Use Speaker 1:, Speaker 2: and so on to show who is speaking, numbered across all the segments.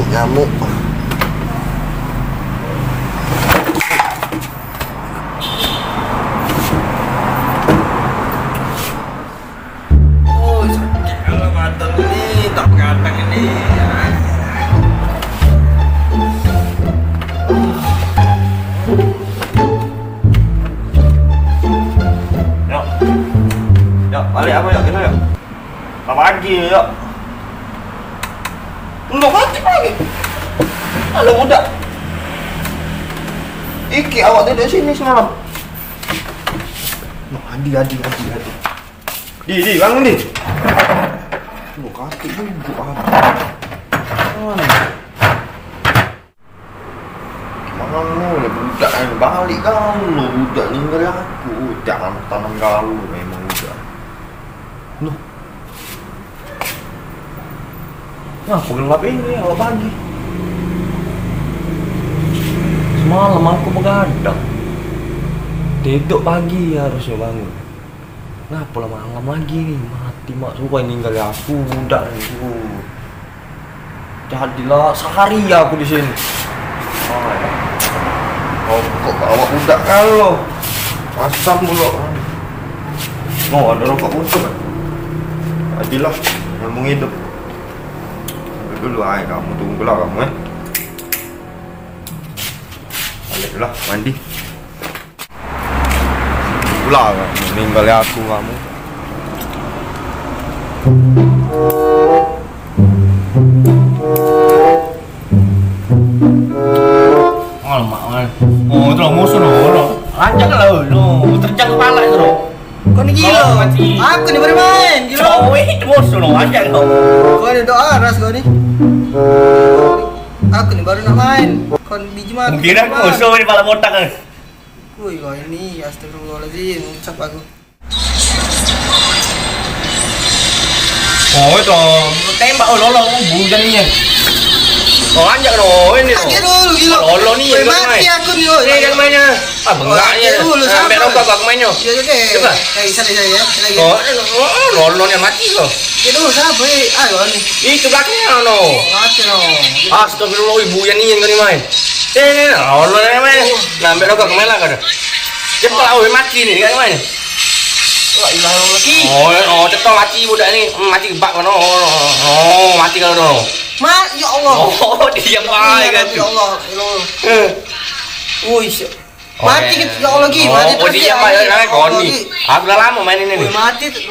Speaker 1: Nyamuk. Oh, sakit kalau mata ini, tak kadang ini. Yuk, yuk, balik apa yuk, kita yuk. Pagi yuk. Untuk mati lagi. Halo muda. Iki awak dari sini semalam. Adi. Di, bangun di. Lu kaki dulu apa? Mana lu budak yang balik kau lu budak ninggal aku. Jangan tanam kau memang budak. Lu. Nah, aku gelap ini awal pagi. Semalam aku begadang. Dedok pagi harusnya bangun. Ngapa lah malam lagi nih? Mati mak suka ninggal aku budak itu. Jadilah sehari aku di sini. Oh, kok bawa budak kalau asam mulu. Mau ada rokok untuk kan? Jadilah nyambung hidup. Dulu kamu tunggulah kamu baliklah mandi pulang meninggal aku kamu
Speaker 2: mak oh itu musuh lo lanjut lah lo terjang kepala itu lo
Speaker 3: Kau ni gila. Aku ni bermain. Gila.
Speaker 2: Cowok itu musuh lo anjang lo.
Speaker 3: Kau ni doa ras kau ni. Aku ni baru nak main. Kau biji mati.
Speaker 2: Mungkin aku musuh ni kepala botak kan.
Speaker 3: Woi kau ini astagfirullahaladzim. Ucap aku.
Speaker 2: Oh itu tembak lo bujan ni. Oh anjak lo ini lo.
Speaker 3: Sakit dulu gila.
Speaker 2: Lo ni yang
Speaker 3: mati aku ni.
Speaker 2: Ni yang mainnya. Ah bengaknya. Sampai rokok aku mainnya.
Speaker 3: Ya oke.
Speaker 2: Coba.
Speaker 3: Sana ya. Lagi.
Speaker 2: Oh lo yang mati lo.
Speaker 3: Ya dulu siapa? Ayo ni.
Speaker 2: Itu belakangnya lo.
Speaker 3: Mati lo.
Speaker 2: Astagfirullah ibu yang ni yang kau ni main. Ni lo yang main. Sampai rokok main lah kau. Cepat awak mati ni kan main.
Speaker 3: La ilaha illallah.
Speaker 2: Oh cepat mati budak ni. Mati gebak kau. Oh mati kau tu.
Speaker 3: Ya Allah.
Speaker 2: Oh dia baik kan tu.
Speaker 3: Ya Allah. Woi. Mati kita ya Allah lagi.
Speaker 2: Oh dia baik kan kau ni. Aku dah lama main ini ni.
Speaker 3: Mati tu.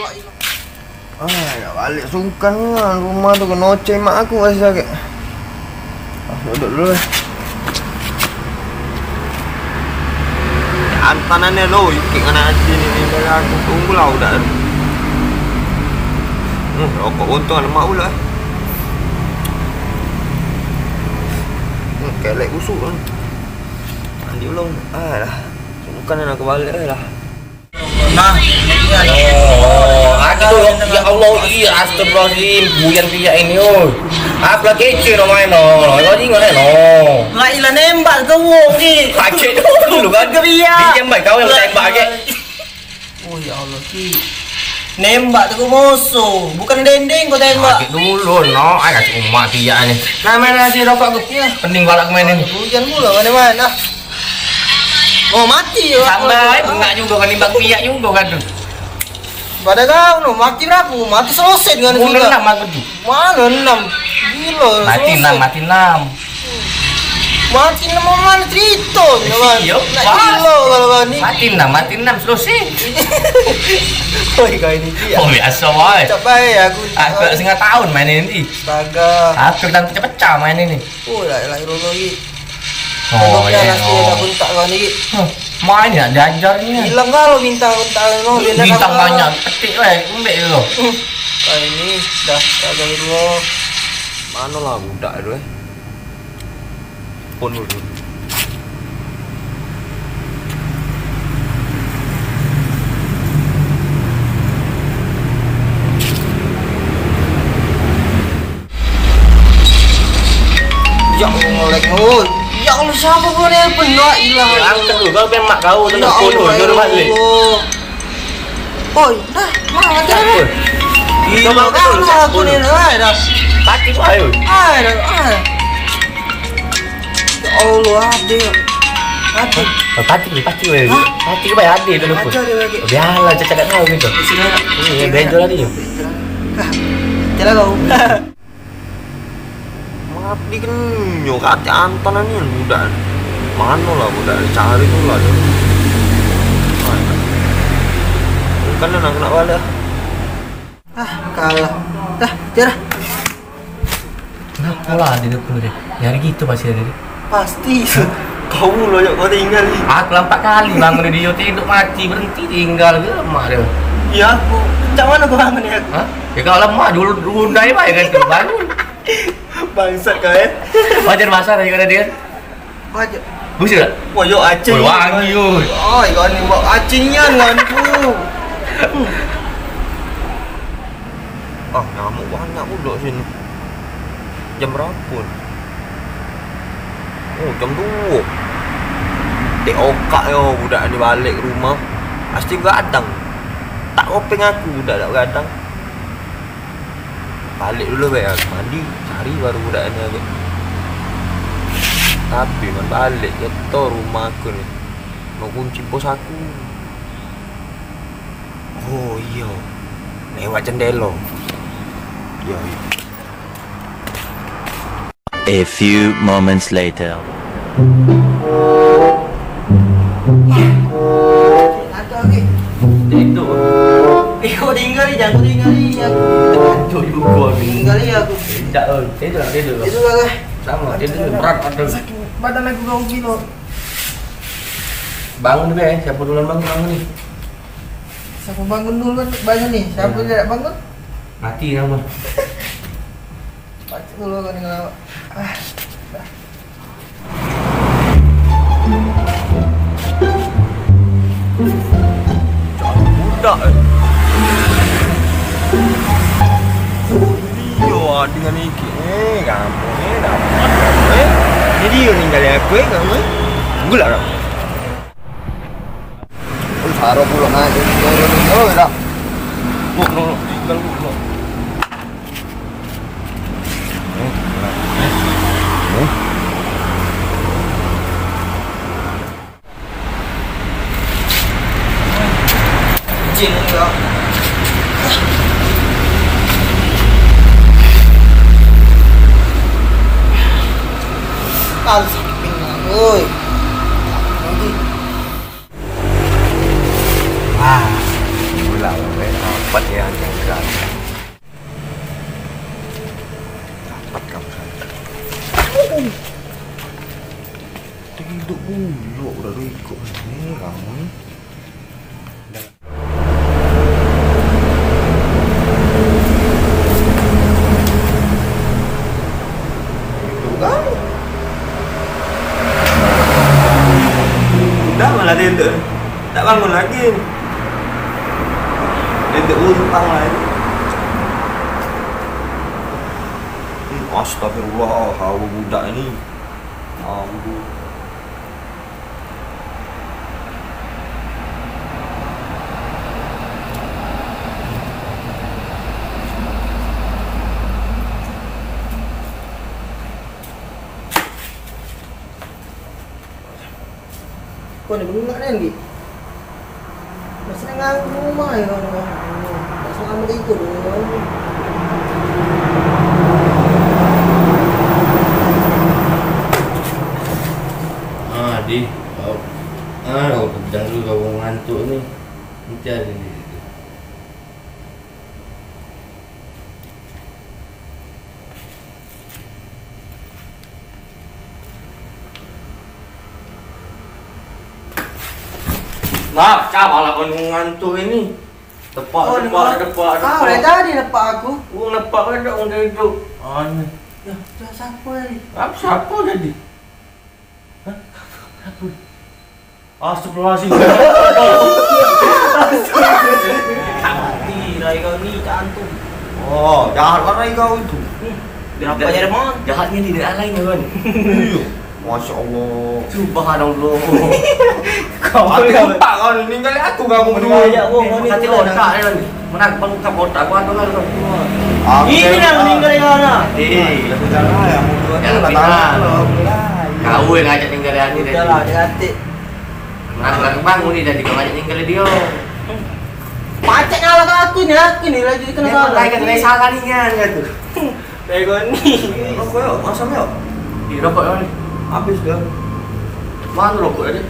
Speaker 1: Nak balik sungkan kan rumah tu kena noceh mak aku masih sakit. Duduk dulu. Antanannya lo, ikut anak sini ni dari aku tunggulah udah. Rokok untung ada mak pula. Kelek busuk kan. Mandi belum? Dah. Bukan nak balik lah.
Speaker 3: Nah,
Speaker 2: Aduh ya Allah iya astagfirullahaladzim buyan dia ini oi. Aku lagi kece no main no. Kau ingat no.
Speaker 3: la ilah nembak kau ni.
Speaker 2: Kece dulu kan ke dia. Dia baik kau yang tembak ke.
Speaker 3: Oh ya Allah ki. Nembak tu musuh, bukan dendeng kau tembak.
Speaker 2: Kece dulu no. Ai kasih umat dia ni. Nah main nasi rokok aku. Pening balak main ni.
Speaker 3: Hujan mula mana-mana. Oh mati ya.
Speaker 2: Sampai bengak juga kan nimbak pihak juga kan tu.
Speaker 3: Pada kau no mati berapa? Mati selesai dengan
Speaker 2: Oh 6 aku tu.
Speaker 3: Mana 6? Gila.
Speaker 2: Mati 6.
Speaker 3: Mati 6 mana cerita?
Speaker 2: Iya,
Speaker 3: Gila kalau kau ni.
Speaker 2: Mati 6 selesai.
Speaker 3: Oi kau ini dia.
Speaker 2: Oh biasa wae.
Speaker 3: Tak baik aku.
Speaker 2: Aku setengah tahun main ini.
Speaker 3: Astaga.
Speaker 2: Aku dan pecah-pecah main ini.
Speaker 3: Oh la ilaha illallah ni.
Speaker 2: Oh ya.
Speaker 3: Dah bentak kau ni.
Speaker 2: Main ya diajarnya.
Speaker 3: Hilang kalau bintang-bintang no dia nak
Speaker 2: Bintang banyak petik weh, ambek tu.
Speaker 3: Kali ini dah astagfirullah.
Speaker 1: Mana lah budak tu Pun dulu.
Speaker 3: Ya Allah ngelek oi. Ya Allah siapa gua nelpon la ilaha
Speaker 2: Ya, angkat
Speaker 3: illallah.
Speaker 2: dulu, kau pengen mak kau
Speaker 3: Ya
Speaker 2: telepon
Speaker 3: Allah,
Speaker 2: dulu
Speaker 3: ya
Speaker 2: balik.
Speaker 3: Allah. Oi, dah, mana aja
Speaker 2: Apa?
Speaker 3: dah. Iya,
Speaker 2: Coba
Speaker 3: kan
Speaker 2: dulu,
Speaker 3: aku ni dah.
Speaker 2: Pati kau ayo.
Speaker 3: Dah. Ya Allah, ada. Ada.
Speaker 2: Pati weh.
Speaker 3: Hah?
Speaker 2: Pati kau bayar adik telepon.
Speaker 3: Ada lagi.
Speaker 2: Biarlah, caca tak tahu gitu.
Speaker 3: Sini nak.
Speaker 2: Ini benjol tadi.
Speaker 3: Jalan kau.
Speaker 1: Maaf di kan nyokati Anton ini budak. Mana lah budak dicari tuh lah. Bukan nak kena balik.
Speaker 3: Kalah. Dah, jalan.
Speaker 2: Kenapa lah dia telepon dia? Nyari gitu pasti dia.
Speaker 3: Pasti.
Speaker 1: Kau loh yang kau tinggal ni.
Speaker 2: Aku 4 kali bangun dia tidur mati berhenti tinggal ke lemah dia.
Speaker 3: Ya aku. Macam mana kau bangun ya?
Speaker 2: Hah? Ya kalau lemah dulu undai baik kan tu bangun.
Speaker 1: Bangsat kau eh.
Speaker 2: Wajar basah lagi kata dia.
Speaker 3: Wajib.
Speaker 2: Busuk tak?
Speaker 1: Wah yo aceh.
Speaker 2: Oi wangi oi.
Speaker 3: Oi, kau ni buat acingan nganku.
Speaker 1: Ah nyamuk banyak pula sini. Jam berapa? Oh jam 2. Dek okak yo budak ni balik rumah. Pasti begadang. Tak kopeng aku budak tak begadang. Balik dulu baik aku mandi, cari baru budak ni agak. Tapi man balik ke rumah aku ni. Mau kunci pos aku. Oh iya. Lewat jendela. Ya iya.
Speaker 4: A few moments later.
Speaker 3: Ada lagi.
Speaker 2: Tidur.
Speaker 3: Kau tinggal ni, jangan kau tinggal ni.
Speaker 2: Tidur juga ni.
Speaker 3: Tinggal ni aku.
Speaker 2: Tidak oi. Tidur.
Speaker 3: Itu lah.
Speaker 2: Sama dia tidur berat ada.
Speaker 3: Sakit badan aku kau gila.
Speaker 2: Bangun deh, siapa duluan bangun ni?
Speaker 3: Siapa bangun dulu bangun ni? Siapa tidak bangun?
Speaker 2: Mati nama.
Speaker 3: Baca dulu kau ni kalau.
Speaker 1: Budak Iya dengan iki kamu dapat Ini dia ninggalin aku kamu Gula tak? Taruh pulang aja Oh dah No tinggal dulu
Speaker 3: Jin kau. Kau sakit pinggang, oi.
Speaker 1: Gula dapat yang keras Dapat kamu sana Tidur dulu udah ikut ini kamu ni Udah malah tidur Tak bangun lagi Tidur untang lagi Astagfirullah hawa budak ini Ampun
Speaker 3: Kau ni belum nak ni. Masih nak rumah ya kau ni. Masih nak ikut dulu.
Speaker 2: Di kau pedang dulu kau ngantuk ni. Nanti ada ni. Mak, siapa lah kau ngantuk ini? Tepak.
Speaker 3: Kau dah tadi nampak aku.
Speaker 2: Kau nampak kan tak orang hidup. Aneh.
Speaker 3: Ya, dah siapa ni?
Speaker 2: Siapa tadi? Hah? Siapa? Astagfirullahaladzim.
Speaker 3: Mati rai kau ni cantum.
Speaker 1: Oh, jahat lah kau itu
Speaker 3: Kenapa nyari mon?
Speaker 2: Jahatnya tidak lain kan.
Speaker 1: Iya. Masya Allah.
Speaker 2: Subhanallah.
Speaker 3: Kau
Speaker 1: Hati otak kau ni ninggalin aku kamu berdua.
Speaker 3: Ya,
Speaker 2: Hati otak kan. Mana bangkap otak gua tuh kan.
Speaker 3: Ini yang meninggal yang mana?
Speaker 2: Eh,
Speaker 1: Aku jalan ya, mau dua
Speaker 2: Jangan
Speaker 1: tuh
Speaker 2: fitnah.
Speaker 1: datang.
Speaker 2: kau yang ngajak ninggalin hati
Speaker 3: Udah lah, hati.
Speaker 2: Nah, bangun nih jadi kau ngajak ninggalin dia.
Speaker 3: Pacek nyala ke aku nih lagi kena salah.
Speaker 2: Kayak kena salah nih kan gitu.
Speaker 3: Bego nih.
Speaker 1: Rokok yuk, masam yuk.
Speaker 2: Di rokok kan.
Speaker 1: Habis dah.
Speaker 2: Mana rokok aja?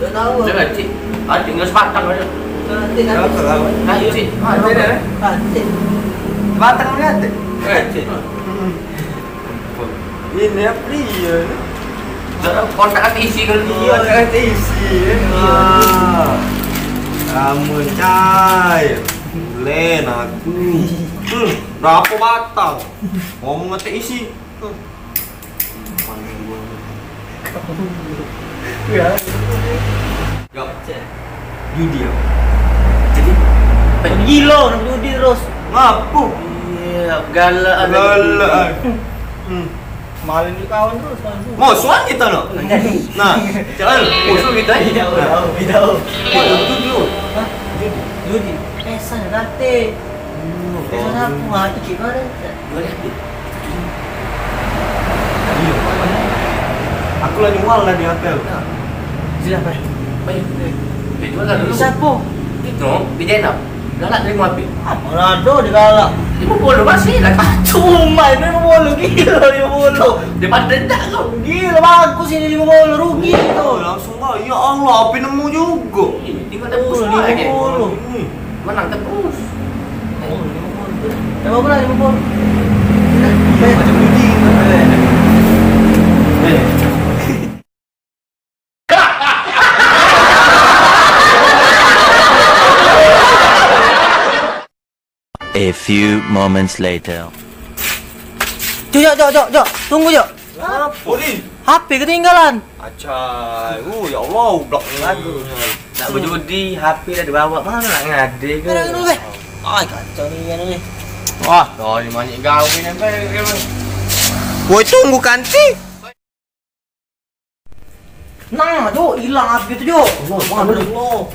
Speaker 3: Udah tahu.
Speaker 2: Jangan cik. Ada tinggal sebatang aja.
Speaker 3: Nanti
Speaker 2: Ayo cik. Ada deh.
Speaker 3: Nanti.
Speaker 1: Batang lihat deh.
Speaker 2: Cik.
Speaker 1: Ini apa dia?
Speaker 2: Kontak hati isi kan
Speaker 1: Iya, kan isi. Kamu cai. Len aku. Berapa batang? Ngomong ngetik isi.
Speaker 3: Ya.
Speaker 1: Gak. Judi ya.
Speaker 2: Jadi
Speaker 3: Gila, nak judi terus.
Speaker 1: Ngapu?
Speaker 3: Iya, galaan.
Speaker 1: Galaan.
Speaker 3: Malin di kawan terus.
Speaker 1: Musuhan kita no. Nah, jangan musuh kita.
Speaker 3: Bidau.
Speaker 1: Judi.
Speaker 3: Hah? Judi. Pesan nanti. Pesan aku ngaji gimana?
Speaker 1: Aku lagi mual lah di hotel.
Speaker 3: Siapa?
Speaker 2: baik. Itu lah dulu.
Speaker 3: Siapa?
Speaker 2: Itu di Jenab. Galak dari ngapi.
Speaker 3: Manado di galak.
Speaker 2: 50 masih lah.
Speaker 3: Cuma ini 50 gila 50.
Speaker 2: Depan rendah kau.
Speaker 3: Gila bagus ini 50 rugi itu.
Speaker 1: Langsung kau, ya Allah, api nemu juga.
Speaker 2: Tinggal tebus lagi.
Speaker 1: Ini.
Speaker 2: Menang tebus.
Speaker 3: Emang berapa 50?
Speaker 1: Macam judi.
Speaker 4: A few moments later.
Speaker 3: Jok. Tunggu, Jok.
Speaker 1: Apa ni?
Speaker 3: HP ketinggalan.
Speaker 1: Acai. Ya Allah, blok lagu.
Speaker 2: Nak berjudi, HP dah dibawa. Mana nak ngade ke?
Speaker 3: Dulu, weh. Ay, kacau ni.
Speaker 2: Wah, dah ni banyak gaul ni sampai.
Speaker 1: Woi, tunggu kanti.
Speaker 3: Nah, Jok, hilang HP tu, Jok.
Speaker 1: Mana Allah?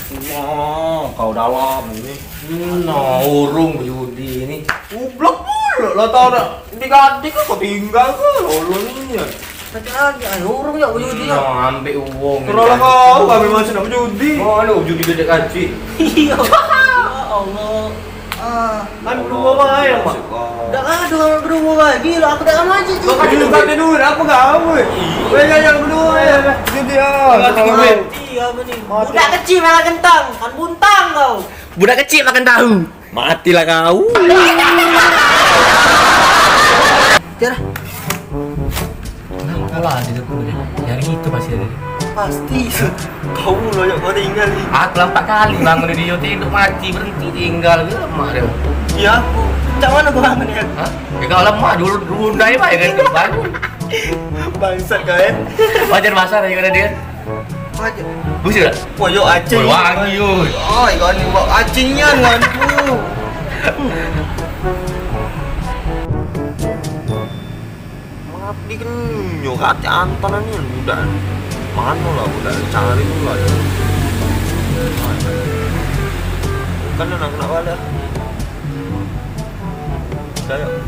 Speaker 1: Wah, kau dalam ini.
Speaker 2: Nah, urung berjudi ni.
Speaker 1: Blok pula lah tahu tak. Diganti ke kau tinggal ke? Allah ni.
Speaker 3: Macam lagi, urung Jok berjudi, Jok.
Speaker 2: Nah, ambil uang.
Speaker 1: Kenapa kau? Kami masih nak berjudi.
Speaker 2: Oh, ni judi gede kecil.
Speaker 3: Iya. Ya Allah.
Speaker 1: Kan belum bawa ayam, Mak.
Speaker 3: Dah ada orang berdua lagi. Gila, aku dah maju, Jok.
Speaker 1: Kau kan juga tidur, apa kau? Weh, jangan berdua ya. Judi ah.
Speaker 3: Iya, benih. Budak kecil malah kentang. Kan buntang kau.
Speaker 2: Budak kecil makan tahu. Matilah kau.
Speaker 3: Tiara.
Speaker 2: Kalah di depan dia. Yang itu pasti ada.
Speaker 3: Pasti.
Speaker 1: Kau loh yang kau tinggal ni.
Speaker 2: Aku lampak kali bangun dari dia tidur mati berhenti tinggal ke lemah dia.
Speaker 1: Ya aku.
Speaker 3: Macam mana kau bangun ya?
Speaker 2: Hah? Ya kalau lemah dulu undai baik kan bangun.
Speaker 1: Bangsat kau eh.
Speaker 2: Wajar basah ya kada dia.
Speaker 3: Aja.
Speaker 2: Busi tak?
Speaker 1: Wah, yo acing.
Speaker 2: Wangi oi.
Speaker 1: Ai, kau ni buat acingnya nganku. Mengabdi kan nyurat antaran ni budak. Mana lah budak cari pula ya. Kan nak balik. Dah yuk.